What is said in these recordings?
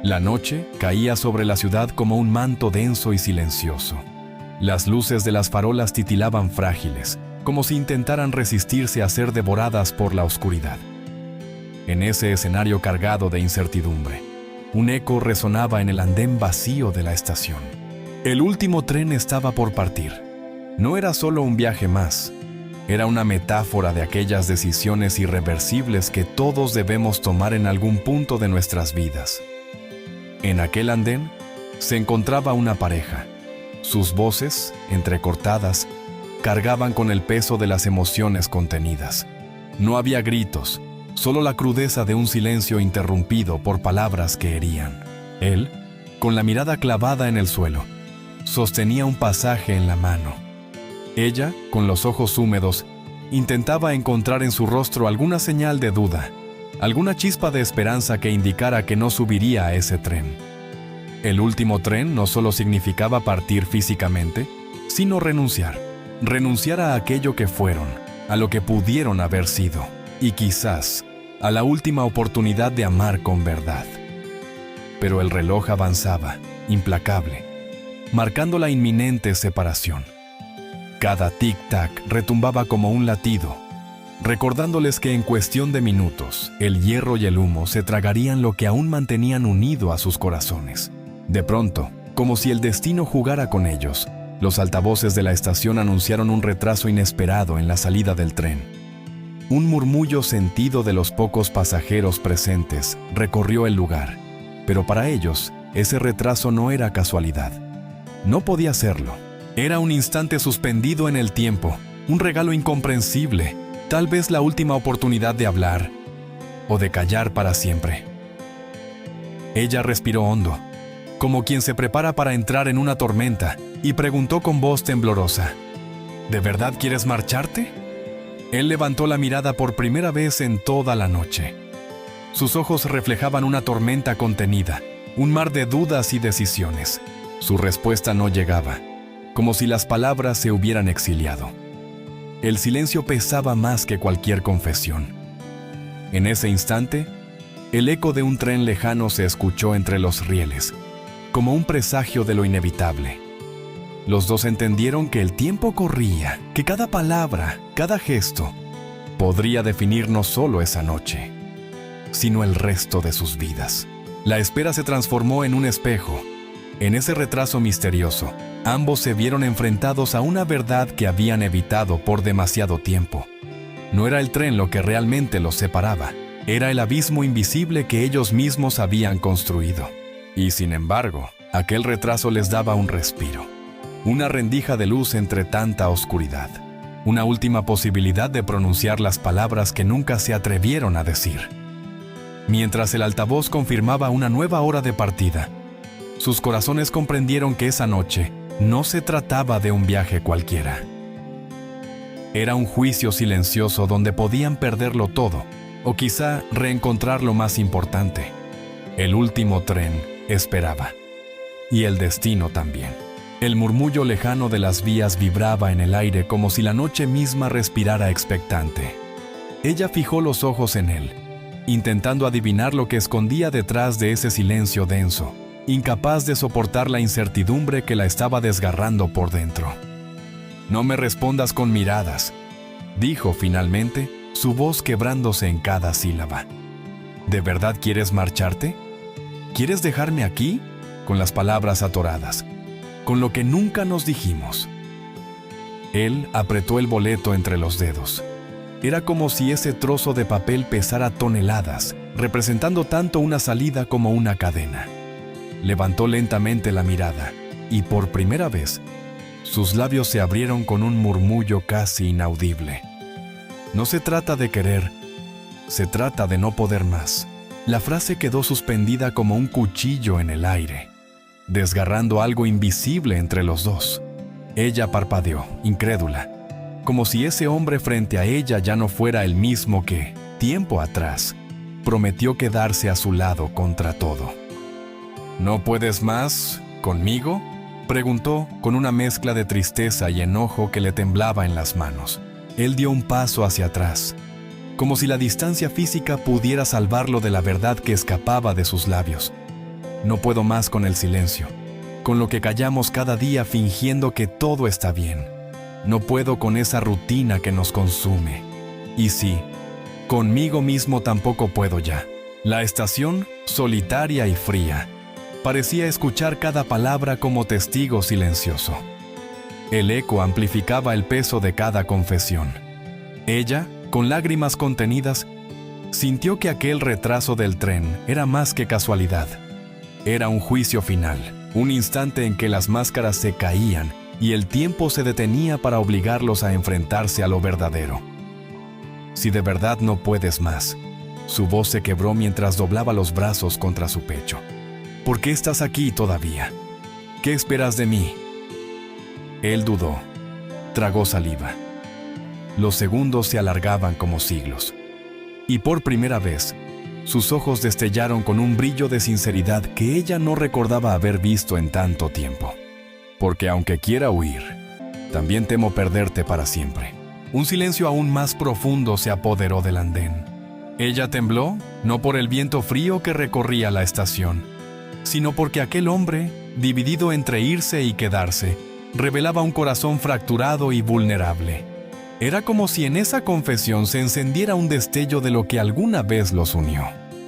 La noche caía sobre la ciudad como un manto denso y silencioso. Las luces de las farolas titilaban frágiles, como si intentaran resistirse a ser devoradas por la oscuridad. En ese escenario cargado de incertidumbre, un eco resonaba en el andén vacío de la estación. El último tren estaba por partir. No era solo un viaje más, era una metáfora de aquellas decisiones irreversibles que todos debemos tomar en algún punto de nuestras vidas. En aquel andén se encontraba una pareja. Sus voces, entrecortadas, cargaban con el peso de las emociones contenidas. No había gritos, solo la crudeza de un silencio interrumpido por palabras que herían. Él, con la mirada clavada en el suelo, sostenía un pasaje en la mano. Ella, con los ojos húmedos, intentaba encontrar en su rostro alguna señal de duda, alguna chispa de esperanza que indicara que no subiría a ese tren. El último tren no solo significaba partir físicamente, sino renunciar. Renunciar a aquello que fueron, a lo que pudieron haber sido, y quizás a la última oportunidad de amar con verdad. Pero el reloj avanzaba, implacable, marcando la inminente separación. Cada tic-tac retumbaba como un latido, recordándoles que en cuestión de minutos, el hierro y el humo se tragarían lo que aún mantenían unido a sus corazones. De pronto, como si el destino jugara con ellos, los altavoces de la estación anunciaron un retraso inesperado en la salida del tren. Un murmullo sentido de los pocos pasajeros presentes recorrió el lugar, pero para ellos, ese retraso no era casualidad. No podía serlo. Era un instante suspendido en el tiempo, un regalo incomprensible, tal vez la última oportunidad de hablar o de callar para siempre. Ella respiró hondo, como quien se prepara para entrar en una tormenta, y preguntó con voz temblorosa: ¿De verdad quieres marcharte? Él levantó la mirada por primera vez en toda la noche. Sus ojos reflejaban una tormenta contenida, un mar de dudas y decisiones. Su respuesta no llegaba, como si las palabras se hubieran exiliado. El silencio pesaba más que cualquier confesión. En ese instante, el eco de un tren lejano se escuchó entre los rieles, como un presagio de lo inevitable. Los dos entendieron que el tiempo corría, que cada palabra, cada gesto, podría definir no solo esa noche, sino el resto de sus vidas. La espera se transformó en un espejo. En ese retraso misterioso, ambos se vieron enfrentados a una verdad que habían evitado por demasiado tiempo. No era el tren lo que realmente los separaba, era el abismo invisible que ellos mismos habían construido. Y sin embargo, aquel retraso les daba un respiro, una rendija de luz entre tanta oscuridad, una última posibilidad de pronunciar las palabras que nunca se atrevieron a decir. Mientras el altavoz confirmaba una nueva hora de partida, sus corazones comprendieron que esa noche no se trataba de un viaje cualquiera. Era un juicio silencioso donde podían perderlo todo, o quizá reencontrar lo más importante. El último tren esperaba. Y el destino también. El murmullo lejano de las vías vibraba en el aire como si la noche misma respirara expectante. Ella fijó los ojos en él, intentando adivinar lo que escondía detrás de ese silencio denso, incapaz de soportar la incertidumbre que la estaba desgarrando por dentro. «No me respondas con miradas», dijo finalmente, su voz quebrándose en cada sílaba. «¿De verdad quieres marcharte? ¿Quieres dejarme aquí?» Con las palabras atoradas, con lo que nunca nos dijimos. Él apretó el boleto entre los dedos. Era como si ese trozo de papel pesara toneladas, representando tanto una salida como una cadena. Levantó lentamente la mirada, y por primera vez, sus labios se abrieron con un murmullo casi inaudible. No se trata de querer, se trata de no poder más. La frase quedó suspendida como un cuchillo en el aire, desgarrando algo invisible entre los dos. Ella parpadeó, incrédula, como si ese hombre frente a ella ya no fuera el mismo que, tiempo atrás, prometió quedarse a su lado contra todo. «¿No puedes más conmigo?», preguntó con una mezcla de tristeza y enojo que le temblaba en las manos. Él dio un paso hacia atrás, como si la distancia física pudiera salvarlo de la verdad que escapaba de sus labios. No puedo más con el silencio, con lo que callamos cada día fingiendo que todo está bien. No puedo con esa rutina que nos consume. Y sí, conmigo mismo tampoco puedo ya. La estación, solitaria y fría, parecía escuchar cada palabra como testigo silencioso. El eco amplificaba el peso de cada confesión. Ella, con lágrimas contenidas, sintió que aquel retraso del tren era más que casualidad. Era un juicio final, un instante en que las máscaras se caían y el tiempo se detenía para obligarlos a enfrentarse a lo verdadero. Si de verdad no puedes más, su voz se quebró mientras doblaba los brazos contra su pecho. ¿Por qué estás aquí todavía? ¿Qué esperas de mí? Él dudó, tragó saliva. Los segundos se alargaban como siglos. Y por primera vez, sus ojos destellaron con un brillo de sinceridad que ella no recordaba haber visto en tanto tiempo. Porque aunque quiera huir, también temo perderte para siempre. Un silencio aún más profundo se apoderó del andén. Ella tembló, no por el viento frío que recorría la estación, sino porque aquel hombre, dividido entre irse y quedarse, revelaba un corazón fracturado y vulnerable. Era como si en esa confesión se encendiera un destello de lo que alguna vez los unió.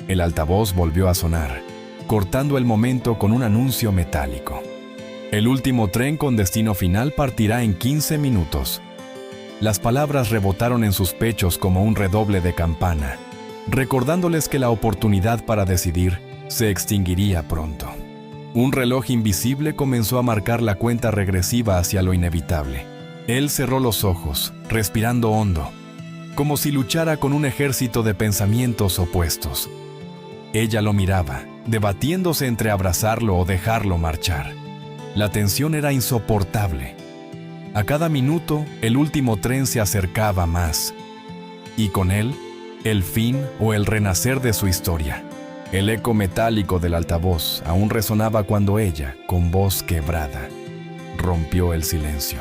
El altavoz volvió a sonar, cortando el momento con un anuncio metálico. El último tren con destino final partirá en 15 minutos. Las palabras rebotaron en sus pechos como un redoble de campana, recordándoles que la oportunidad para decidir se extinguiría pronto. Un reloj invisible comenzó a marcar la cuenta regresiva hacia lo inevitable. Él cerró los ojos, respirando hondo, como si luchara con un ejército de pensamientos opuestos. Ella lo miraba, debatiéndose entre abrazarlo o dejarlo marchar. La tensión era insoportable. A cada minuto, el último tren se acercaba más. Y con él, el fin o el renacer de su historia. El eco metálico del altavoz aún resonaba cuando ella, con voz quebrada, rompió el silencio.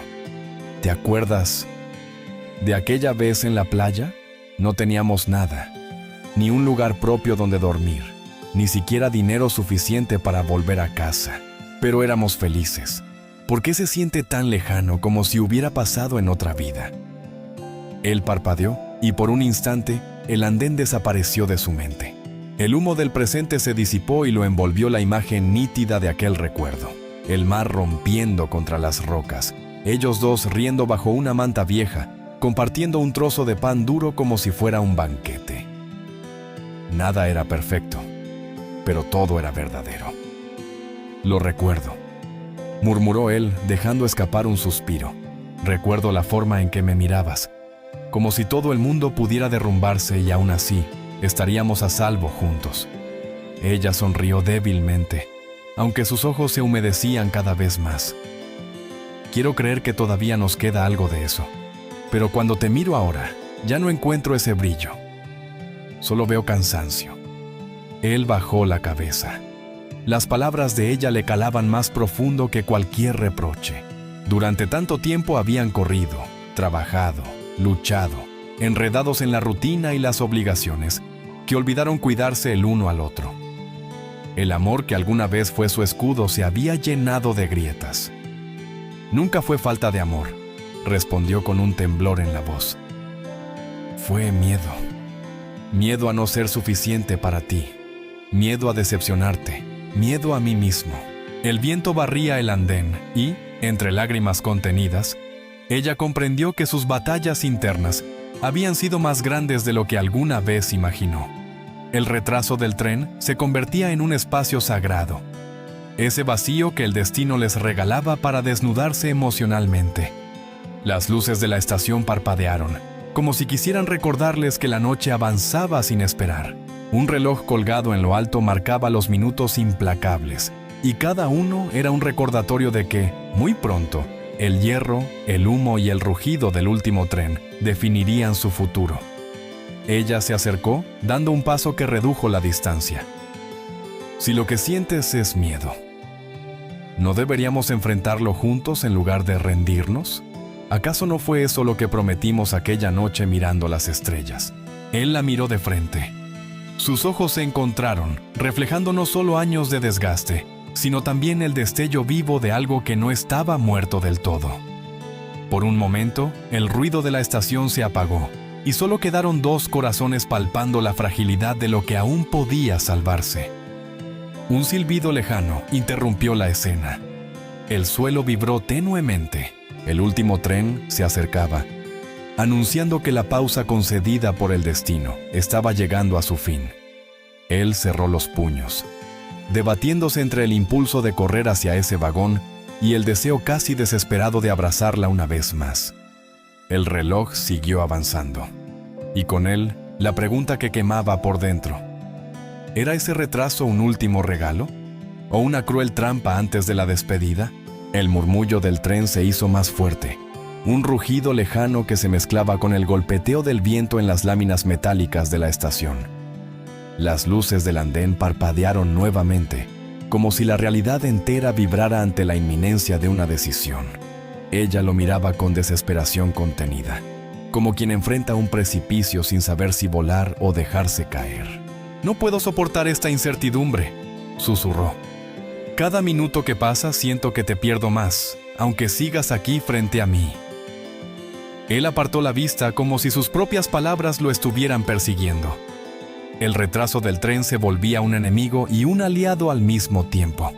¿Te acuerdas de aquella vez en la playa? No teníamos nada, ni un lugar propio donde dormir, ni siquiera dinero suficiente para volver a casa. Pero éramos felices. ¿Por qué se siente tan lejano como si hubiera pasado en otra vida? Él parpadeó y por un instante el andén desapareció de su mente. El humo del presente se disipó y lo envolvió la imagen nítida de aquel recuerdo. El mar rompiendo contra las rocas, ellos dos riendo bajo una manta vieja, compartiendo un trozo de pan duro como si fuera un banquete. Nada era perfecto, pero todo era verdadero. Lo recuerdo, murmuró él, dejando escapar un suspiro. Recuerdo la forma en que me mirabas, como si todo el mundo pudiera derrumbarse y aún así estaríamos a salvo juntos. Ella sonrió débilmente, aunque sus ojos se humedecían cada vez más. Quiero creer que todavía nos queda algo de eso, pero cuando te miro ahora, ya no encuentro ese brillo. Solo veo cansancio. Él bajó la cabeza. Las palabras de ella le calaban más profundo que cualquier reproche. Durante tanto tiempo habían corrido, trabajado, luchado, enredados en la rutina y las obligaciones, que olvidaron cuidarse el uno al otro. El amor que alguna vez fue su escudo se había llenado de grietas. Nunca fue falta de amor, respondió con un temblor en la voz. Fue miedo. Miedo a no ser suficiente para ti. Miedo a decepcionarte. Miedo a mí mismo. El viento barría el andén y, entre lágrimas contenidas, ella comprendió que sus batallas internas habían sido más grandes de lo que alguna vez imaginó. El retraso del tren se convertía en un espacio sagrado, ese vacío que el destino les regalaba para desnudarse emocionalmente. Las luces de la estación parpadearon, como si quisieran recordarles que la noche avanzaba sin esperar. Un reloj colgado en lo alto marcaba los minutos implacables, y cada uno era un recordatorio de que, muy pronto, el hierro, el humo y el rugido del último tren definirían su futuro. Ella se acercó, dando un paso que redujo la distancia. Si lo que sientes es miedo, ¿no deberíamos enfrentarlo juntos en lugar de rendirnos? ¿Acaso no fue eso lo que prometimos aquella noche mirando las estrellas? Él la miró de frente. Sus ojos se encontraron, reflejando no solo años de desgaste, sino también el destello vivo de algo que no estaba muerto del todo. Por un momento, el ruido de la estación se apagó, y solo quedaron dos corazones palpando la fragilidad de lo que aún podía salvarse. Un silbido lejano interrumpió la escena. El suelo vibró tenuemente. El último tren se acercaba, anunciando que la pausa concedida por el destino estaba llegando a su fin. Él cerró los puños, debatiéndose entre el impulso de correr hacia ese vagón y el deseo casi desesperado de abrazarla una vez más. El reloj siguió avanzando, y con él la pregunta que quemaba por dentro. ¿Era ese retraso un último regalo? ¿O una cruel trampa antes de la despedida? El murmullo del tren se hizo más fuerte, un rugido lejano que se mezclaba con el golpeteo del viento en las láminas metálicas de la estación. Las luces del andén parpadearon nuevamente, como si la realidad entera vibrara ante la inminencia de una decisión. Ella lo miraba con desesperación contenida, como quien enfrenta un precipicio sin saber si volar o dejarse caer. «No puedo soportar esta incertidumbre», susurró. «Cada minuto que pasa siento que te pierdo más, aunque sigas aquí frente a mí». Él apartó la vista como si sus propias palabras lo estuvieran persiguiendo. El retraso del tren se volvía un enemigo y un aliado al mismo tiempo.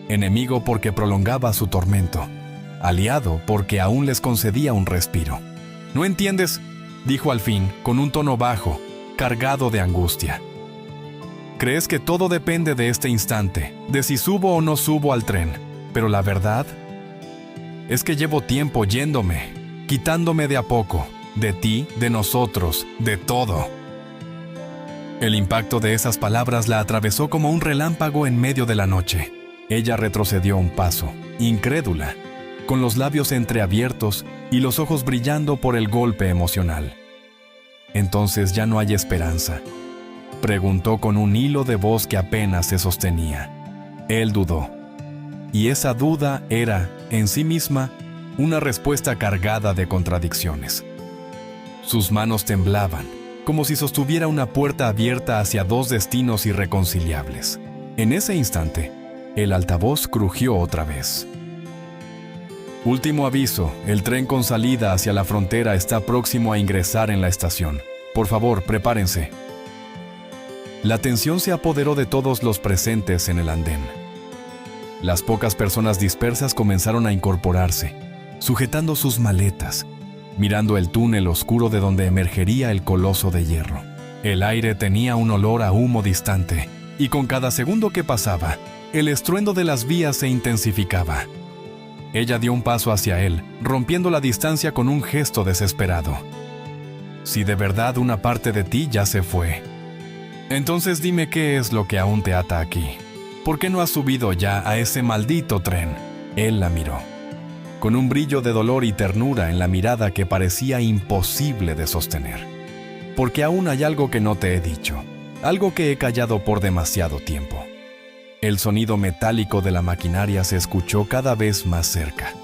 Enemigo porque prolongaba su tormento. Aliado porque aún les concedía un respiro. «¿No entiendes?», dijo al fin, con un tono bajo, cargado de angustia. «Crees que todo depende de este instante, de si subo o no subo al tren, pero la verdad es que llevo tiempo yéndome, quitándome de a poco, de ti, de nosotros, de todo». El impacto de esas palabras la atravesó como un relámpago en medio de la noche. Ella retrocedió un paso, incrédula, con los labios entreabiertos y los ojos brillando por el golpe emocional. «¿Entonces ya no hay esperanza?», preguntó con un hilo de voz que apenas se sostenía. Él dudó, y esa duda era, en sí misma, una respuesta cargada de contradicciones. Sus manos temblaban, como si sostuviera una puerta abierta hacia dos destinos irreconciliables. En ese instante, el altavoz crujió otra vez. «Último aviso, el tren con salida hacia la frontera está próximo a ingresar en la estación. Por favor, prepárense». La tensión se apoderó de todos los presentes en el andén. Las pocas personas dispersas comenzaron a incorporarse, sujetando sus maletas, mirando el túnel oscuro de donde emergería el coloso de hierro. El aire tenía un olor a humo distante, y con cada segundo que pasaba, el estruendo de las vías se intensificaba. Ella dio un paso hacia él, rompiendo la distancia con un gesto desesperado. «Si de verdad una parte de ti ya se fue, entonces dime qué es lo que aún te ata aquí. ¿Por qué no has subido ya a ese maldito tren?». Él la miró, con un brillo de dolor y ternura en la mirada que parecía imposible de sostener. «Porque aún hay algo que no te he dicho, algo que he callado por demasiado tiempo». El sonido metálico de la maquinaria se escuchó cada vez más cerca.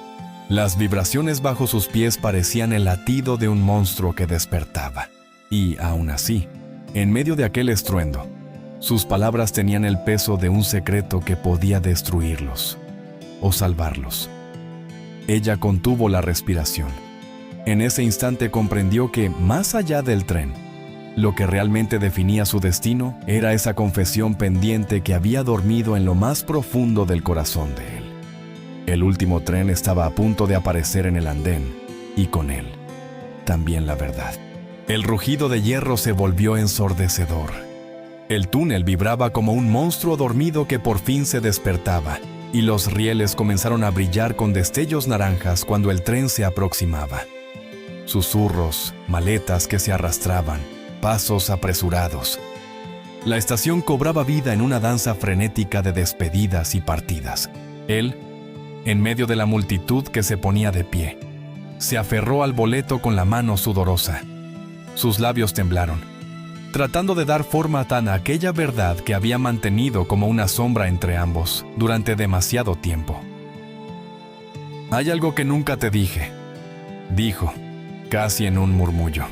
Las vibraciones bajo sus pies parecían el latido de un monstruo que despertaba. Y, aún así, en medio de aquel estruendo, sus palabras tenían el peso de un secreto que podía destruirlos o salvarlos. Ella contuvo la respiración. En ese instante comprendió que, más allá del tren, lo que realmente definía su destino era esa confesión pendiente que había dormido en lo más profundo del corazón de él. El último tren estaba a punto de aparecer en el andén, y con él, también la verdad. El rugido de hierro se volvió ensordecedor. El túnel vibraba como un monstruo dormido que por fin se despertaba, y los rieles comenzaron a brillar con destellos naranjas cuando el tren se aproximaba. Susurros, maletas que se arrastraban, pasos apresurados. La estación cobraba vida en una danza frenética de despedidas y partidas. Él, en medio de la multitud que se ponía de pie, se aferró al boleto con la mano sudorosa. Sus labios temblaron, tratando de dar forma a aquella verdad que había mantenido como una sombra entre ambos durante demasiado tiempo. «Hay algo que nunca te dije», dijo, casi en un murmullo.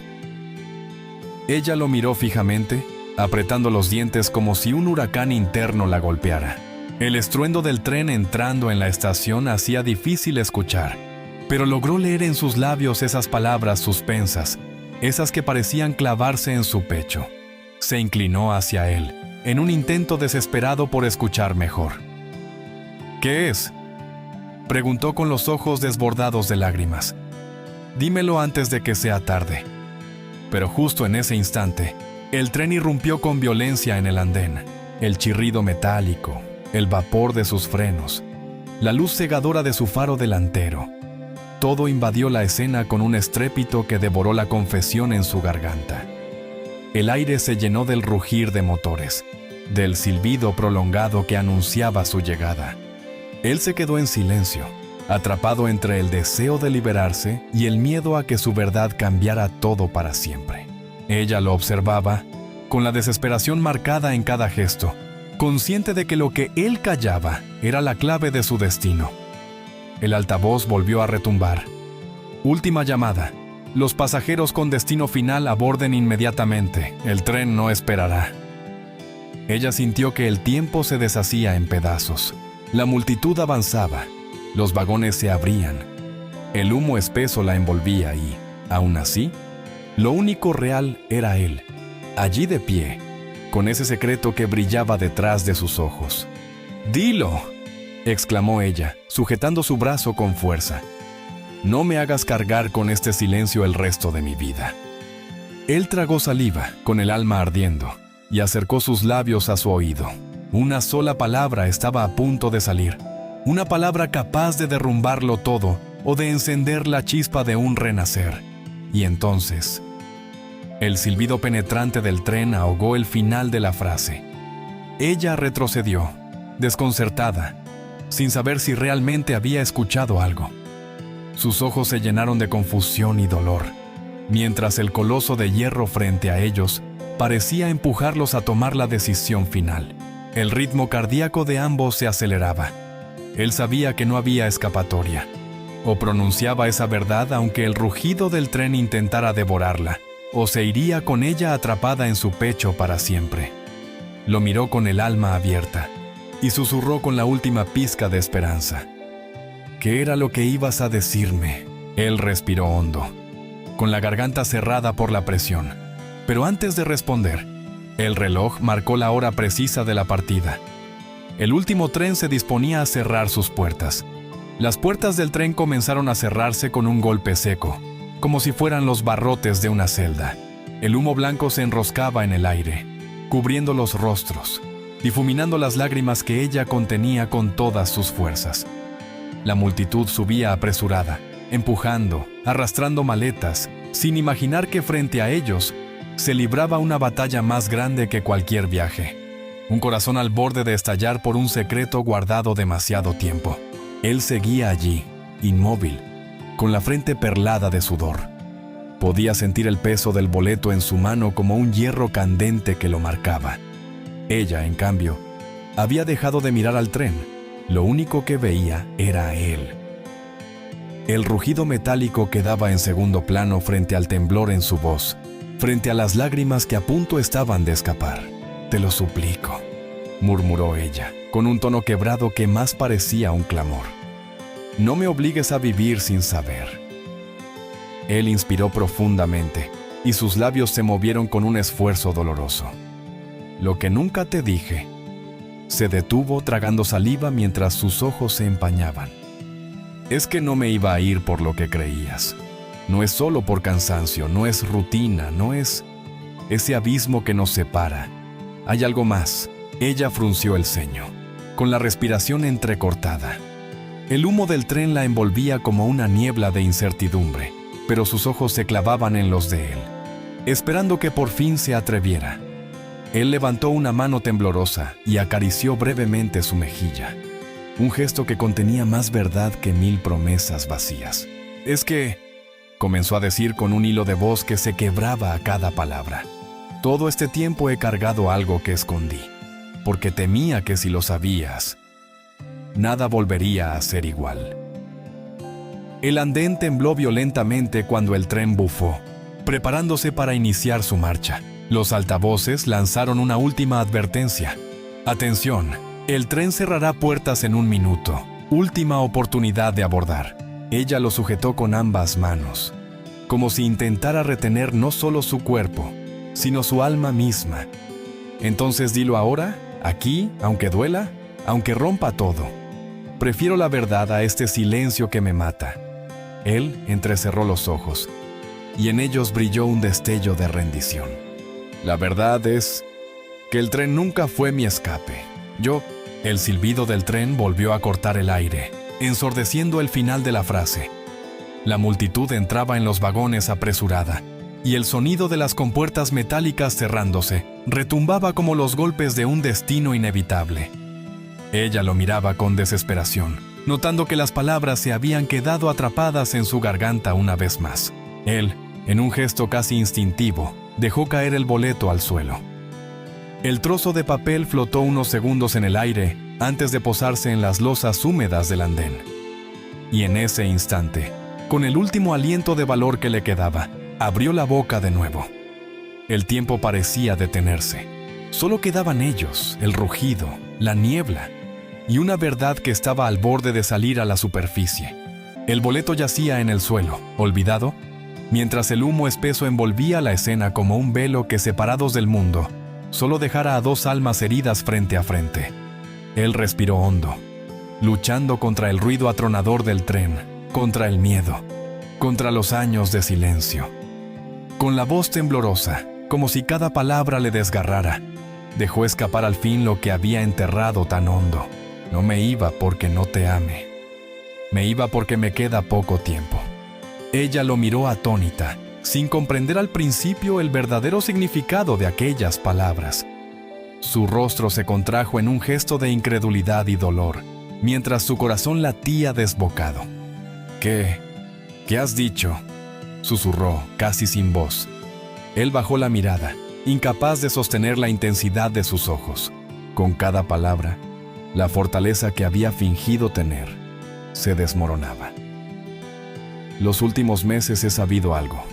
Ella lo miró fijamente, apretando los dientes como si un huracán interno la golpeara. El estruendo del tren entrando en la estación hacía difícil escuchar, pero logró leer en sus labios esas palabras suspensas, esas que parecían clavarse en su pecho. Se inclinó hacia él, en un intento desesperado por escuchar mejor. «¿Qué es?», preguntó con los ojos desbordados de lágrimas. «Dímelo antes de que sea tarde». Pero justo en ese instante, el tren irrumpió con violencia en el andén. El chirrido metálico, el vapor de sus frenos, la luz cegadora de su faro delantero. Todo invadió la escena con un estrépito que devoró la confesión en su garganta. El aire se llenó del rugir de motores, del silbido prolongado que anunciaba su llegada. Él se quedó en silencio, atrapado entre el deseo de liberarse y el miedo a que su verdad cambiara todo para siempre. Ella lo observaba, con la desesperación marcada en cada gesto, consciente de que lo que él callaba era la clave de su destino. El altavoz volvió a retumbar. «Última llamada. Los pasajeros con destino final aborden inmediatamente. El tren no esperará». Ella sintió que el tiempo se deshacía en pedazos. La multitud avanzaba. Los vagones se abrían. El humo espeso la envolvía y, aún así, lo único real era él, allí de pie, con ese secreto que brillaba detrás de sus ojos. «¡Dilo!», exclamó ella, sujetando su brazo con fuerza. «No me hagas cargar con este silencio el resto de mi vida». Él tragó saliva, con el alma ardiendo, y acercó sus labios a su oído. Una sola palabra estaba a punto de salir, una palabra capaz de derrumbarlo todo o de encender la chispa de un renacer. Y entonces, el silbido penetrante del tren ahogó el final de la frase. Ella retrocedió, desconcertada, sin saber si realmente había escuchado algo. Sus ojos se llenaron de confusión y dolor, mientras el coloso de hierro frente a ellos parecía empujarlos a tomar la decisión final. El ritmo cardíaco de ambos se aceleraba. Él sabía que no había escapatoria. O pronunciaba esa verdad aunque el rugido del tren intentara devorarla, o se iría con ella atrapada en su pecho para siempre. Lo miró con el alma abierta y susurró con la última pizca de esperanza. «¿Qué era lo que ibas a decirme?». Él respiró hondo, con la garganta cerrada por la presión. Pero antes de responder, el reloj marcó la hora precisa de la partida. El último tren se disponía a cerrar sus puertas. Las puertas del tren comenzaron a cerrarse con un golpe seco, como si fueran los barrotes de una celda. El humo blanco se enroscaba en el aire, cubriendo los rostros, difuminando las lágrimas que ella contenía con todas sus fuerzas. La multitud subía apresurada, empujando, arrastrando maletas, sin imaginar que frente a ellos se libraba una batalla más grande que cualquier viaje. Un corazón al borde de estallar por un secreto guardado demasiado tiempo. Él seguía allí, inmóvil, con la frente perlada de sudor. Podía sentir el peso del boleto en su mano como un hierro candente que lo marcaba. Ella, en cambio, había dejado de mirar al tren. Lo único que veía era él. El rugido metálico quedaba en segundo plano frente al temblor en su voz, frente a las lágrimas que a punto estaban de escapar. «Te lo suplico», murmuró ella, con un tono quebrado que más parecía un clamor. «No me obligues a vivir sin saber». Él inspiró profundamente, y sus labios se movieron con un esfuerzo doloroso. «Lo que nunca te dije». Se detuvo tragando saliva mientras sus ojos se empañaban. «Es que no me iba a ir por lo que creías. No es solo por cansancio, no es rutina, no es ese abismo que nos separa. Hay algo más». Ella frunció el ceño, con la respiración entrecortada. El humo del tren la envolvía como una niebla de incertidumbre, pero sus ojos se clavaban en los de él, esperando que por fin se atreviera. Él levantó una mano temblorosa y acarició brevemente su mejilla, un gesto que contenía más verdad que 1000 promesas vacías. «Es que», comenzó a decir con un hilo de voz que se quebraba a cada palabra, «todo este tiempo he cargado algo que escondí, porque temía que si lo sabías, nada volvería a ser igual». El andén tembló violentamente cuando el tren bufó, preparándose para iniciar su marcha. Los altavoces lanzaron una última advertencia. Atención, el tren cerrará puertas en 1 minuto. Última oportunidad de abordar. Ella lo sujetó con ambas manos, como si intentara retener no solo su cuerpo, sino su alma misma. Entonces dilo ahora, aquí, aunque duela, aunque rompa todo. Prefiero la verdad a este silencio que me mata. Él entrecerró los ojos, y en ellos brilló un destello de rendición. La verdad es que el tren nunca fue mi escape. El silbido del tren volvió a cortar el aire, ensordeciendo el final de la frase. La multitud entraba en los vagones apresurada, y el sonido de las compuertas metálicas cerrándose retumbaba como los golpes de un destino inevitable. Ella lo miraba con desesperación, notando que las palabras se habían quedado atrapadas en su garganta una vez más. Él, en un gesto casi instintivo, dejó caer el boleto al suelo. El trozo de papel flotó unos segundos en el aire antes de posarse en las losas húmedas del andén. Y en ese instante, con el último aliento de valor que le quedaba, abrió la boca de nuevo. El tiempo parecía detenerse. Solo quedaban ellos, el rugido, la niebla, y una verdad que estaba al borde de salir a la superficie. El boleto yacía en el suelo, olvidado, mientras el humo espeso envolvía la escena como un velo que, separados del mundo, solo dejara a 2 almas heridas frente a frente. Él respiró hondo, luchando contra el ruido atronador del tren, contra el miedo, contra los años de silencio. Con la voz temblorosa, como si cada palabra le desgarrara, dejó escapar al fin lo que había enterrado tan hondo. No me iba porque no te ame. Me iba porque me queda poco tiempo. Ella lo miró atónita, sin comprender al principio el verdadero significado de aquellas palabras. Su rostro se contrajo en un gesto de incredulidad y dolor, mientras su corazón latía desbocado. ¿Qué has dicho?, susurró, casi sin voz. Él bajó la mirada, incapaz de sostener la intensidad de sus ojos. Con cada palabra, la fortaleza que había fingido tener se desmoronaba. Los últimos meses he sabido algo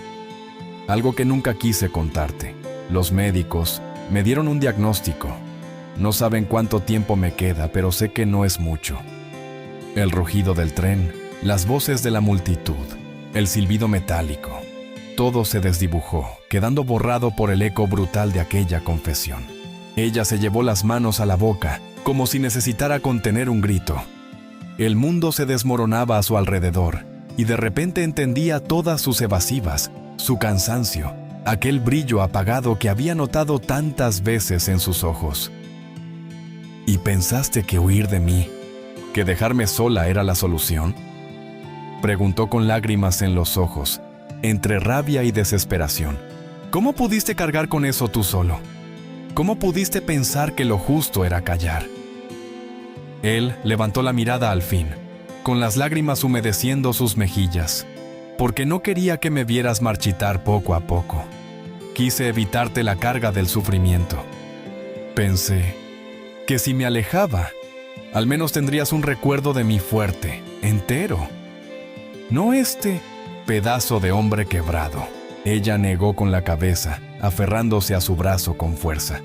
que nunca quise contarte. Los médicos me dieron un diagnóstico. No saben cuánto tiempo me queda, pero sé que no es mucho. El rugido del tren, las voces de la multitud, el silbido metálico, todo se desdibujó, quedando borrado por el eco brutal de aquella confesión. Ella se llevó las manos a la boca, como si necesitara contener un grito. El mundo se desmoronaba a su alrededor, y de repente entendía todas sus evasivas, su cansancio, aquel brillo apagado que había notado tantas veces en sus ojos. ¿Y pensaste que huir de mí, que dejarme sola era la solución?, preguntó con lágrimas en los ojos, entre rabia y desesperación. ¿Cómo pudiste cargar con eso tú solo? ¿Cómo pudiste pensar que lo justo era callar? Él levantó la mirada al fin, con las lágrimas humedeciendo sus mejillas, porque no quería que me vieras marchitar poco a poco. Quise evitarte la carga del sufrimiento. Pensé que si me alejaba, al menos tendrías un recuerdo de mí fuerte, entero. No este pedazo de hombre quebrado. Ella negó con la cabeza, aferrándose a su brazo con fuerza.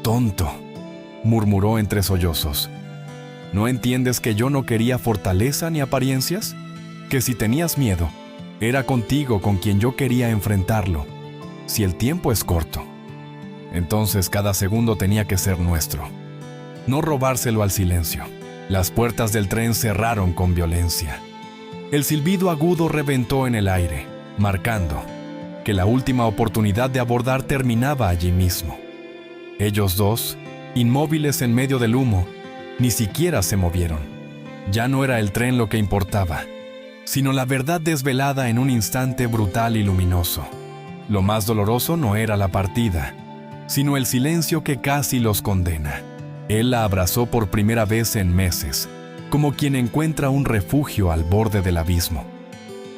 Tonto, murmuró entre sollozos. ¿No entiendes que yo no quería fortaleza ni apariencias? Que si tenías miedo, era contigo con quien yo quería enfrentarlo. Si el tiempo es corto, entonces cada segundo tenía que ser nuestro. No robárselo al silencio. Las puertas del tren cerraron con violencia. El silbido agudo reventó en el aire, marcando que la última oportunidad de abordar terminaba allí mismo. Ellos dos, inmóviles en medio del humo, ni siquiera se movieron. Ya no era el tren lo que importaba, sino la verdad desvelada en un instante brutal y luminoso. Lo más doloroso no era la partida, sino el silencio que casi los condena. Él la abrazó por primera vez en meses, como quien encuentra un refugio al borde del abismo.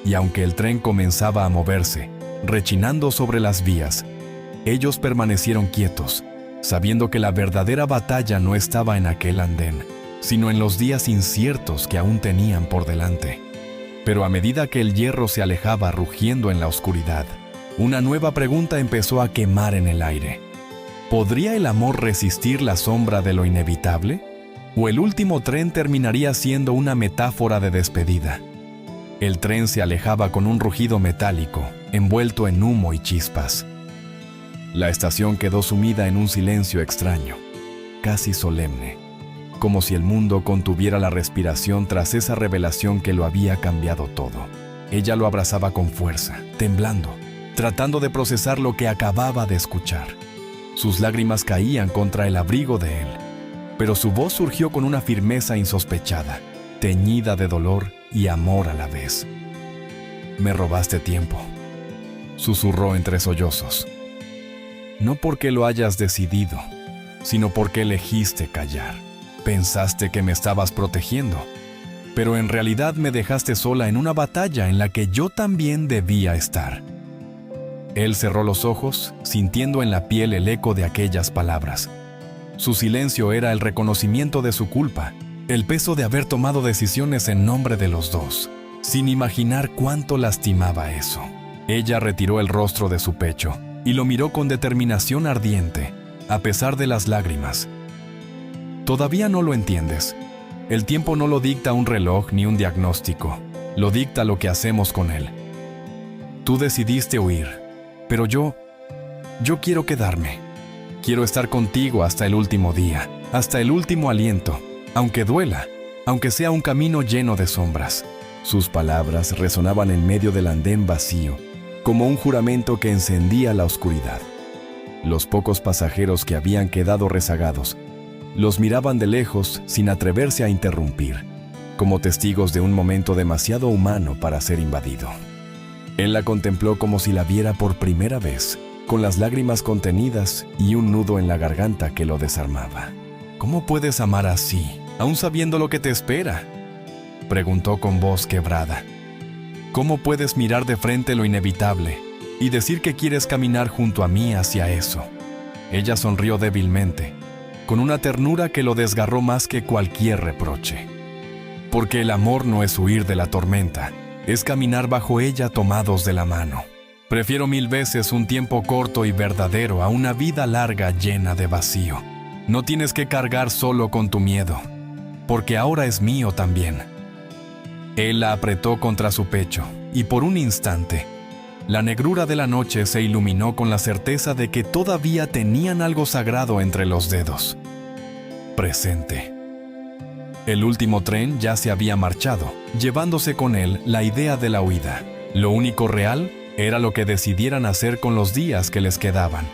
Y aunque el tren comenzaba a moverse, rechinando sobre las vías, ellos permanecieron quietos, sabiendo que la verdadera batalla no estaba en aquel andén, sino en los días inciertos que aún tenían por delante. Pero a medida que el hierro se alejaba rugiendo en la oscuridad, Una nueva pregunta empezó a quemar en el aire. ¿Podría el amor resistir la sombra de lo inevitable? ¿O el último tren terminaría siendo una metáfora de despedida? El tren se alejaba con un rugido metálico, envuelto en humo y chispas. La estación quedó sumida en un silencio extraño, casi solemne, como si el mundo contuviera la respiración tras esa revelación que lo había cambiado todo. Ella lo abrazaba con fuerza, temblando, tratando de procesar lo que acababa de escuchar. Sus lágrimas caían contra el abrigo de él, pero su voz surgió con una firmeza insospechada, teñida de dolor y amor a la vez. «Me robaste tiempo», susurró entre sollozos. «No porque lo hayas decidido, sino porque elegiste callar. Pensaste que me estabas protegiendo, pero en realidad me dejaste sola en una batalla en la que yo también debía estar». Él cerró los ojos, sintiendo en la piel el eco de aquellas palabras. Su silencio era el reconocimiento de su culpa, el peso de haber tomado decisiones en nombre de los dos, sin imaginar cuánto lastimaba eso. Ella retiró el rostro de su pecho y lo miró con determinación ardiente, a pesar de las lágrimas. «Todavía no lo entiendes. El tiempo no lo dicta un reloj ni un diagnóstico, lo dicta lo que hacemos con él. Tú decidiste huir, pero yo quiero quedarme. Quiero estar contigo hasta el último día, hasta el último aliento, aunque duela, aunque sea un camino lleno de sombras». Sus palabras resonaban en medio del andén vacío, como un juramento que encendía la oscuridad. Los pocos pasajeros que habían quedado rezagados los miraban de lejos sin atreverse a interrumpir, como testigos de un momento demasiado humano para ser invadido. Él la contempló como si la viera por primera vez, con las lágrimas contenidas y un nudo en la garganta que lo desarmaba. «¿Cómo puedes amar así, aún sabiendo lo que te espera?», preguntó con voz quebrada. «¿Cómo puedes mirar de frente lo inevitable y decir que quieres caminar junto a mí hacia eso?». Ella sonrió débilmente, con una ternura que lo desgarró más que cualquier reproche. «Porque el amor no es huir de la tormenta, es caminar bajo ella tomados de la mano. Prefiero 1000 veces un tiempo corto y verdadero a una vida larga llena de vacío. No tienes que cargar solo con tu miedo, porque ahora es mío también». Él la apretó contra su pecho, y por un instante, la negrura de la noche se iluminó con la certeza de que todavía tenían algo sagrado entre los dedos. Presente. El último tren ya se había marchado, llevándose con él la idea de la huida. Lo único real era lo que decidieran hacer con los días que les quedaban.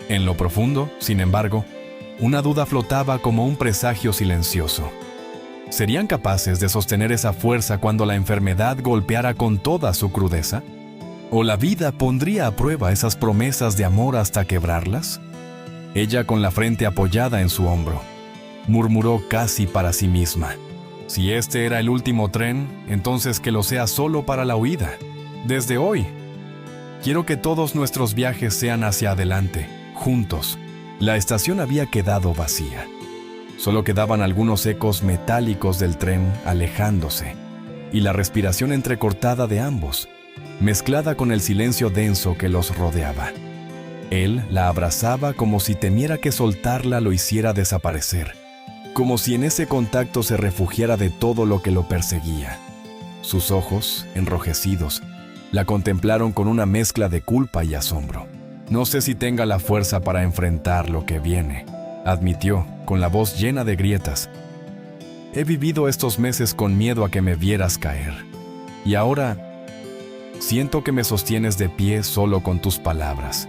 En lo profundo, sin embargo, una duda flotaba como un presagio silencioso. ¿Serían capaces de sostener esa fuerza cuando la enfermedad golpeara con toda su crudeza? ¿O la vida pondría a prueba esas promesas de amor hasta quebrarlas? Ella, con la frente apoyada en su hombro, murmuró casi para sí misma: «Si este era el último tren, entonces que lo sea solo para la huida. Desde hoy, quiero que todos nuestros viajes sean hacia adelante, juntos». La estación había quedado vacía. Solo quedaban algunos ecos metálicos del tren alejándose, y la respiración entrecortada de ambos, mezclada con el silencio denso que los rodeaba. Él la abrazaba como si temiera que soltarla lo hiciera desaparecer, como si en ese contacto se refugiara de todo lo que lo perseguía. Sus ojos, enrojecidos, la contemplaron con una mezcla de culpa y asombro. «No sé si tenga la fuerza para enfrentar lo que viene», admitió, con la voz llena de grietas. «He vivido estos meses con miedo a que me vieras caer. Y ahora siento que me sostienes de pie solo con tus palabras».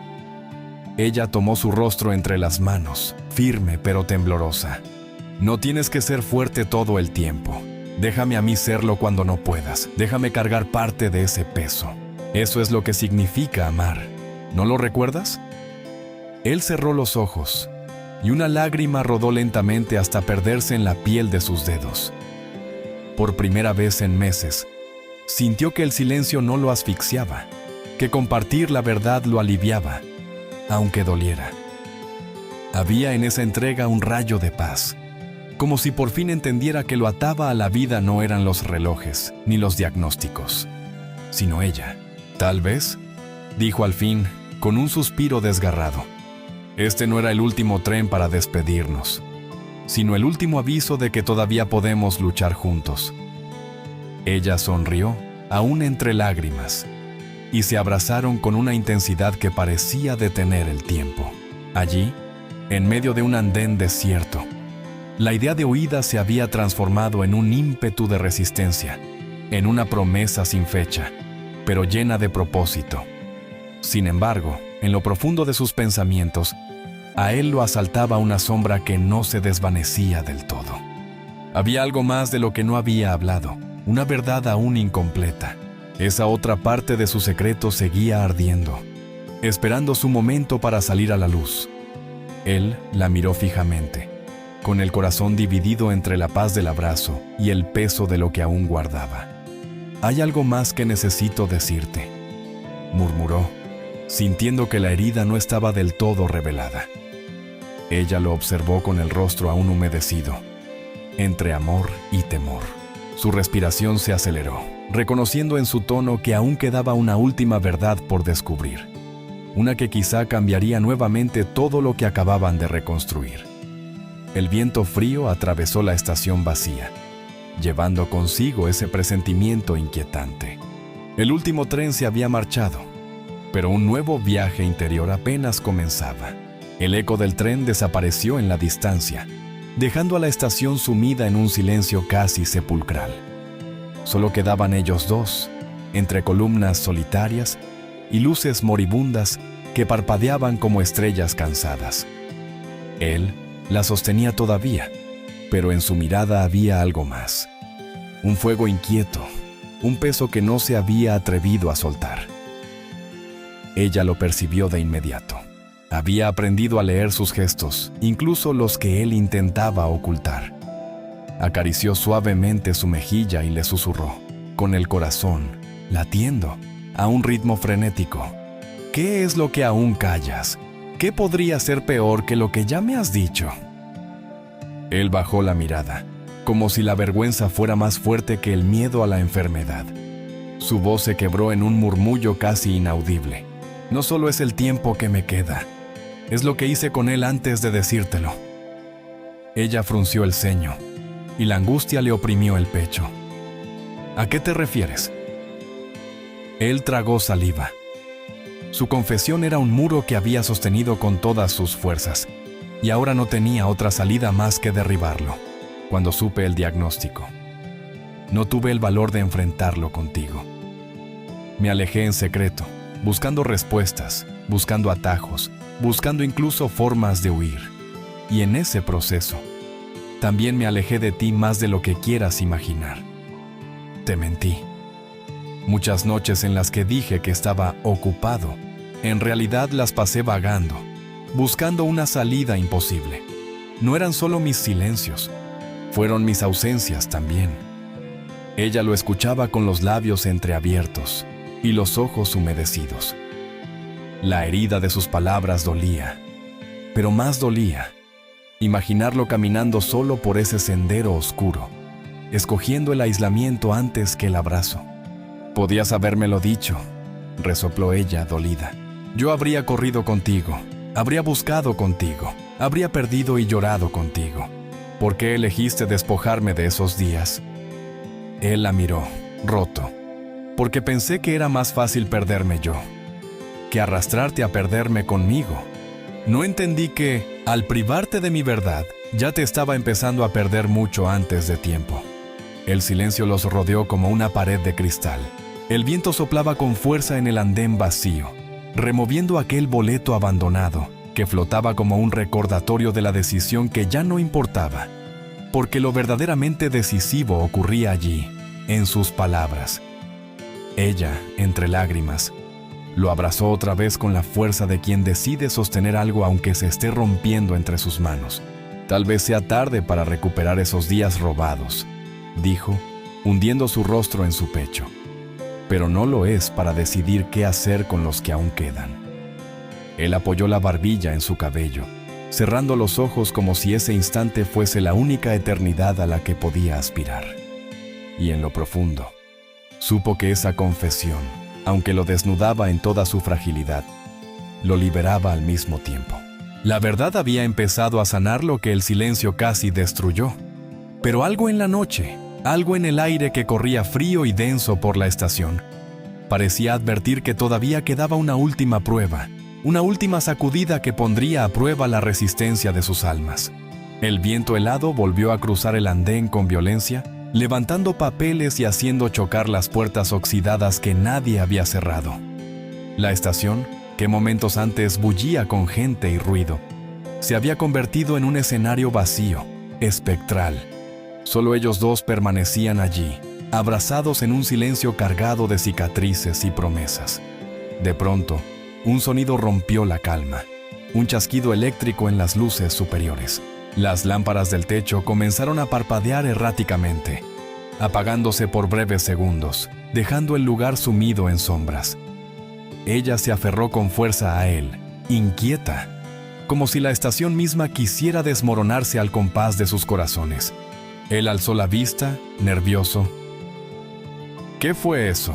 Ella tomó su rostro entre las manos, firme pero temblorosa. «No tienes que ser fuerte todo el tiempo. Déjame a mí serlo cuando no puedas. Déjame cargar parte de ese peso. Eso es lo que significa amar. ¿No lo recuerdas?». Él cerró los ojos, y una lágrima rodó lentamente hasta perderse en la piel de sus dedos. Por primera vez en meses, sintió que el silencio no lo asfixiaba, que compartir la verdad lo aliviaba, aunque doliera. Había en esa entrega un rayo de paz, como si por fin entendiera que lo ataba a la vida no eran los relojes ni los diagnósticos, sino ella. Tal vez dijo al fin, con un suspiro desgarrado. Este no era el último tren para despedirnos, sino el último aviso de que todavía podemos luchar juntos. Ella sonrió, aún entre lágrimas, y se abrazaron con una intensidad que parecía detener el tiempo. Allí, en medio de un andén desierto, la idea de huida se había transformado en un ímpetu de resistencia, en una promesa sin fecha, pero llena de propósito. Sin embargo, en lo profundo de sus pensamientos, a él lo asaltaba una sombra que no se desvanecía del todo. Había algo más de lo que no había hablado, una verdad aún incompleta. Esa otra parte de su secreto seguía ardiendo, esperando su momento para salir a la luz. Él la miró fijamente, con el corazón dividido entre la paz del abrazo y el peso de lo que aún guardaba. «Hay algo más que necesito decirte», murmuró, sintiendo que la herida no estaba del todo revelada. Ella lo observó con el rostro aún humedecido, entre amor y temor. Su respiración se aceleró, reconociendo en su tono que aún quedaba una última verdad por descubrir, una que quizá cambiaría nuevamente todo lo que acababan de reconstruir. El viento frío atravesó la estación vacía, llevando consigo ese presentimiento inquietante. El último tren se había marchado, pero un nuevo viaje interior apenas comenzaba. El eco del tren desapareció en la distancia, dejando a la estación sumida en un silencio casi sepulcral. Solo quedaban ellos dos, entre columnas solitarias y luces moribundas que parpadeaban como estrellas cansadas. Él la sostenía todavía, pero en su mirada había algo más. Un fuego inquieto, un peso que no se había atrevido a soltar. Ella lo percibió de inmediato. Había aprendido a leer sus gestos, incluso los que él intentaba ocultar. Acarició suavemente su mejilla y le susurró, con el corazón latiendo a un ritmo frenético: «¿Qué es lo que aún callas? ¿Qué podría ser peor que lo que ya me has dicho?». Él bajó la mirada, como si la vergüenza fuera más fuerte que el miedo a la enfermedad. Su voz se quebró en un murmullo casi inaudible. «No solo es el tiempo que me queda, es lo que hice con él antes de decírtelo». Ella frunció el ceño, y la angustia le oprimió el pecho. «¿A qué te refieres?». Él tragó saliva. Su confesión era un muro que había sostenido con todas sus fuerzas, y ahora no tenía otra salida más que derribarlo. Cuando supe el diagnóstico, no tuve el valor de enfrentarlo contigo. Me alejé en secreto, buscando respuestas, buscando atajos, buscando incluso formas de huir. Y en ese proceso, también me alejé de ti más de lo que quieras imaginar. Te mentí. Muchas noches en las que dije que estaba ocupado, en realidad las pasé vagando, buscando una salida imposible. No eran solo mis silencios, fueron mis ausencias también. Ella lo escuchaba con los labios entreabiertos y los ojos humedecidos. La herida de sus palabras dolía, pero más dolía imaginarlo caminando solo por ese sendero oscuro, escogiendo el aislamiento antes que el abrazo. «Podías habérmelo dicho», resopló ella, dolida. «Yo habría corrido contigo, habría buscado contigo, habría perdido y llorado contigo. ¿Por qué elegiste despojarme de esos días?». Él la miró, roto. «Porque pensé que era más fácil perderme yo, que arrastrarte a perderme conmigo. No entendí que, al privarte de mi verdad, ya te estaba empezando a perder mucho antes de tiempo». El silencio los rodeó como una pared de cristal. El viento soplaba con fuerza en el andén vacío, removiendo aquel boleto abandonado que flotaba como un recordatorio de la decisión que ya no importaba, porque lo verdaderamente decisivo ocurría allí, en sus palabras. Ella, entre lágrimas, lo abrazó otra vez con la fuerza de quien decide sostener algo aunque se esté rompiendo entre sus manos. «Tal vez sea tarde para recuperar esos días robados», dijo, hundiendo su rostro en su pecho. «Pero no lo es para decidir qué hacer con los que aún quedan». Él apoyó la barbilla en su cabello, cerrando los ojos como si ese instante fuese la única eternidad a la que podía aspirar. Y en lo profundo, supo que esa confesión aunque lo desnudaba en toda su fragilidad, lo liberaba al mismo tiempo. La verdad había empezado a sanar lo que el silencio casi destruyó. Pero algo en la noche, algo en el aire que corría frío y denso por la estación, parecía advertir que todavía quedaba una última prueba, una última sacudida que pondría a prueba la resistencia de sus almas. El viento helado volvió a cruzar el andén con violencia, levantando papeles y haciendo chocar las puertas oxidadas que nadie había cerrado. La estación, que momentos antes bullía con gente y ruido, se había convertido en un escenario vacío, espectral. Solo ellos dos permanecían allí, abrazados en un silencio cargado de cicatrices y promesas. De pronto, un sonido rompió la calma, un chasquido eléctrico en las luces superiores. Las lámparas del techo comenzaron a parpadear erráticamente, apagándose por breves segundos, dejando el lugar sumido en sombras. Ella se aferró con fuerza a él, inquieta, como si la estación misma quisiera desmoronarse al compás de sus corazones. Él alzó la vista, nervioso. ¿Qué fue eso?,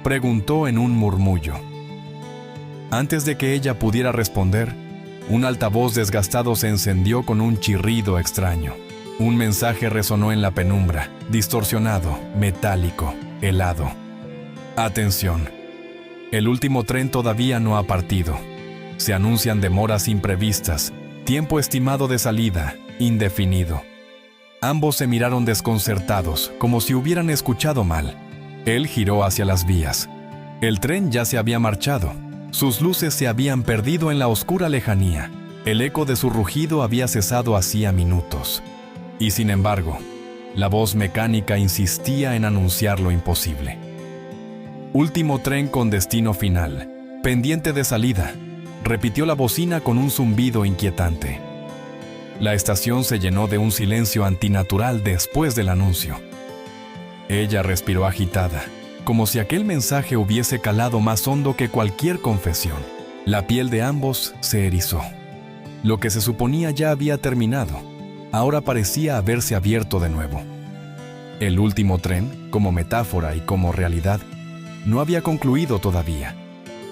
preguntó en un murmullo. Antes de que ella pudiera responder, un altavoz desgastado se encendió con un chirrido extraño. Un mensaje resonó en la penumbra, distorsionado, metálico, helado. Atención. El último tren todavía no ha partido. Se anuncian demoras imprevistas, tiempo estimado de salida, indefinido. Ambos se miraron desconcertados, como si hubieran escuchado mal. Él giró hacia las vías. El tren ya se había marchado. Sus luces se habían perdido en la oscura lejanía. El eco de su rugido había cesado hacía minutos. Y sin embargo, la voz mecánica insistía en anunciar lo imposible. Último tren con destino final, pendiente de salida, repitió la bocina con un zumbido inquietante. La estación se llenó de un silencio antinatural después del anuncio. Ella respiró agitada, como si aquel mensaje hubiese calado más hondo que cualquier confesión. La piel de ambos se erizó. Lo que se suponía ya había terminado, ahora parecía haberse abierto de nuevo. El último tren, como metáfora y como realidad, no había concluido todavía.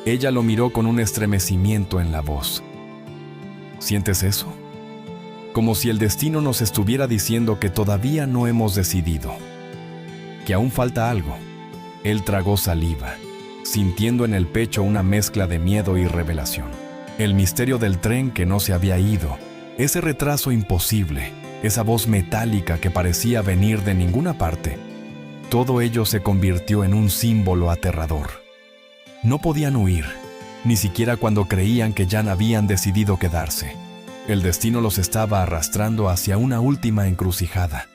Ella lo miró con un estremecimiento en la voz. ¿Sientes eso? Como si el destino nos estuviera diciendo que todavía no hemos decidido, que aún falta algo. Él tragó saliva, sintiendo en el pecho una mezcla de miedo y revelación. El misterio del tren que no se había ido, ese retraso imposible, esa voz metálica que parecía venir de ninguna parte, todo ello se convirtió en un símbolo aterrador. No podían huir, ni siquiera cuando creían que ya habían decidido quedarse. El destino los estaba arrastrando hacia una última encrucijada.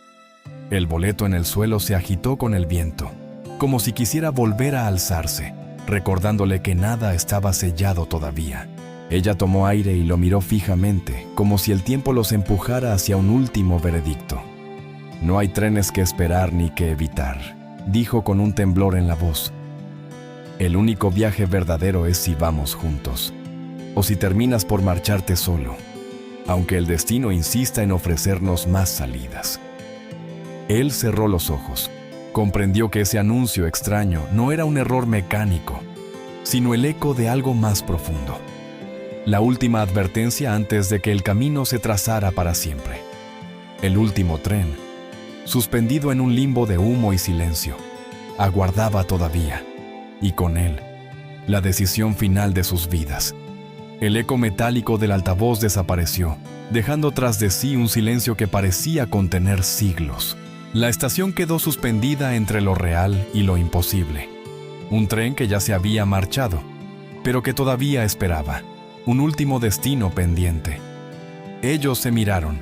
El boleto en el suelo se agitó con el viento, como si quisiera volver a alzarse, recordándole que nada estaba sellado todavía. Ella tomó aire y lo miró fijamente, como si el tiempo los empujara hacia un último veredicto. No hay trenes que esperar ni que evitar, dijo con un temblor en la voz. El único viaje verdadero es si vamos juntos, o si terminas por marcharte solo, aunque el destino insista en ofrecernos más salidas. Él cerró los ojos. Comprendió que ese anuncio extraño no era un error mecánico, sino el eco de algo más profundo. La última advertencia antes de que el camino se trazara para siempre. El último tren, suspendido en un limbo de humo y silencio, aguardaba todavía, y con él, la decisión final de sus vidas. El eco metálico del altavoz desapareció, dejando tras de sí un silencio que parecía contener siglos. La estación quedó suspendida entre lo real y lo imposible. Un tren que ya se había marchado, pero que todavía esperaba, un último destino pendiente. Ellos se miraron,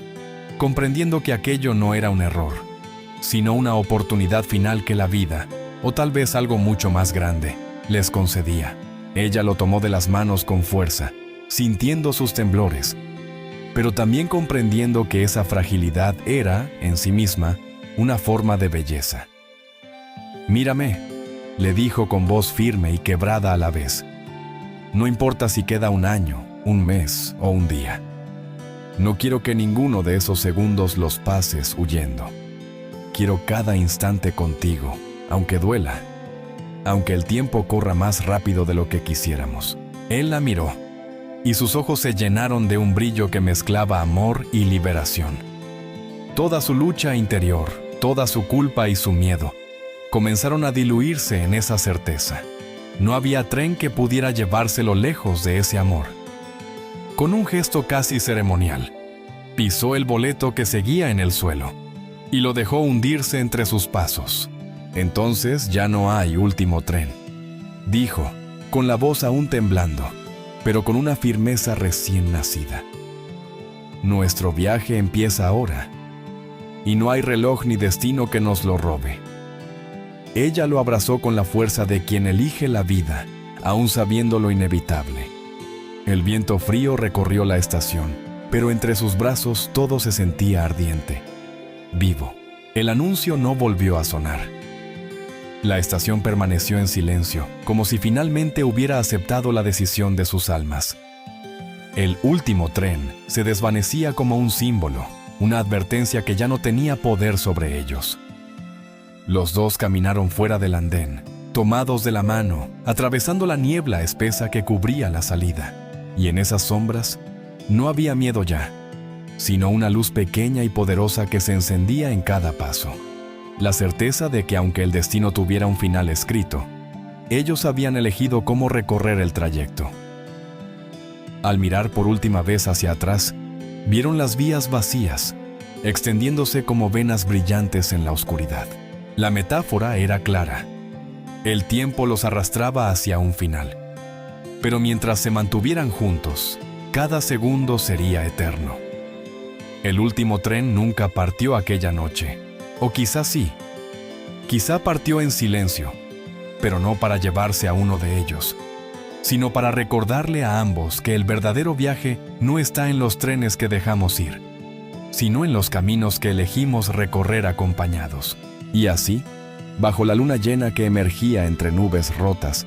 comprendiendo que aquello no era un error, sino una oportunidad final que la vida, o tal vez algo mucho más grande, les concedía. Ella lo tomó de las manos con fuerza, sintiendo sus temblores, pero también comprendiendo que esa fragilidad era, en sí misma, una forma de belleza. «Mírame», le dijo con voz firme y quebrada a la vez. «No importa si queda un año, un mes o un día. No quiero que ninguno de esos segundos los pases huyendo. Quiero cada instante contigo, aunque duela, aunque el tiempo corra más rápido de lo que quisiéramos. Él la miró, y sus ojos se llenaron de un brillo que mezclaba amor y liberación. Toda su lucha interior, toda su culpa y su miedo, comenzaron a diluirse en esa certeza. No había tren que pudiera llevárselo lejos de ese amor. Con un gesto casi ceremonial, pisó el boleto que seguía en el suelo y lo dejó hundirse entre sus pasos. Entonces ya no hay último tren, dijo, con la voz aún temblando, pero con una firmeza recién nacida. Nuestro viaje empieza ahora, y no hay reloj ni destino que nos lo robe. Ella lo abrazó con la fuerza de quien elige la vida, aún sabiendo lo inevitable. El viento frío recorrió la estación, pero entre sus brazos todo se sentía ardiente, vivo. El anuncio no volvió a sonar. La estación permaneció en silencio, como si finalmente hubiera aceptado la decisión de sus almas. El último tren se desvanecía como un símbolo, una advertencia que ya no tenía poder sobre ellos. Los dos caminaron fuera del andén, tomados de la mano, atravesando la niebla espesa que cubría la salida. Y en esas sombras no había miedo ya, sino una luz pequeña y poderosa que se encendía en cada paso. La certeza de que aunque el destino tuviera un final escrito, ellos habían elegido cómo recorrer el trayecto. Al mirar por última vez hacia atrás, vieron las vías vacías, extendiéndose como venas brillantes en la oscuridad. La metáfora era clara. El tiempo los arrastraba hacia un final. Pero mientras se mantuvieran juntos, cada segundo sería eterno. El último tren nunca partió aquella noche, o quizás sí. Quizá partió en silencio, pero no para llevarse a uno de ellos, sino para recordarle a ambos que el verdadero viaje no está en los trenes que dejamos ir, sino en los caminos que elegimos recorrer acompañados. Y así, bajo la luna llena que emergía entre nubes rotas,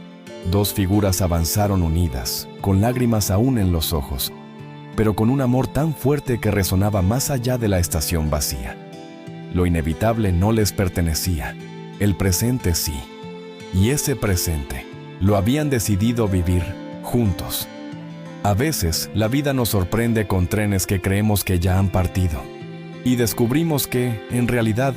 dos figuras avanzaron unidas, con lágrimas aún en los ojos, pero con un amor tan fuerte que resonaba más allá de la estación vacía. Lo inevitable no les pertenecía, el presente sí, y ese presente lo habían decidido vivir juntos. A veces, la vida nos sorprende con trenes que creemos que ya han partido, y descubrimos que, en realidad,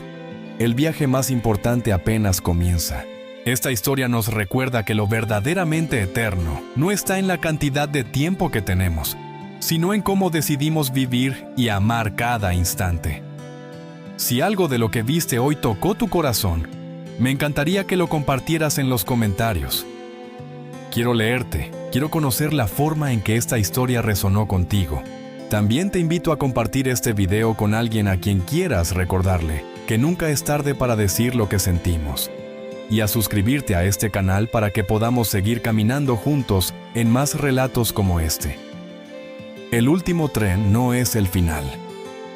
el viaje más importante apenas comienza. Esta historia nos recuerda que lo verdaderamente eterno no está en la cantidad de tiempo que tenemos, sino en cómo decidimos vivir y amar cada instante. Si algo de lo que viste hoy tocó tu corazón, me encantaría que lo compartieras en los comentarios. Quiero leerte, quiero conocer la forma en que esta historia resonó contigo. También te invito a compartir este video con alguien a quien quieras recordarle que nunca es tarde para decir lo que sentimos. Y a suscribirte a este canal para que podamos seguir caminando juntos en más relatos como este. El último tren no es el final.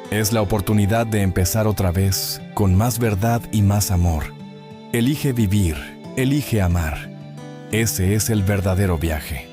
Es la oportunidad de empezar otra vez, con más verdad y más amor. Elige vivir, elige amar. Ese es el verdadero viaje.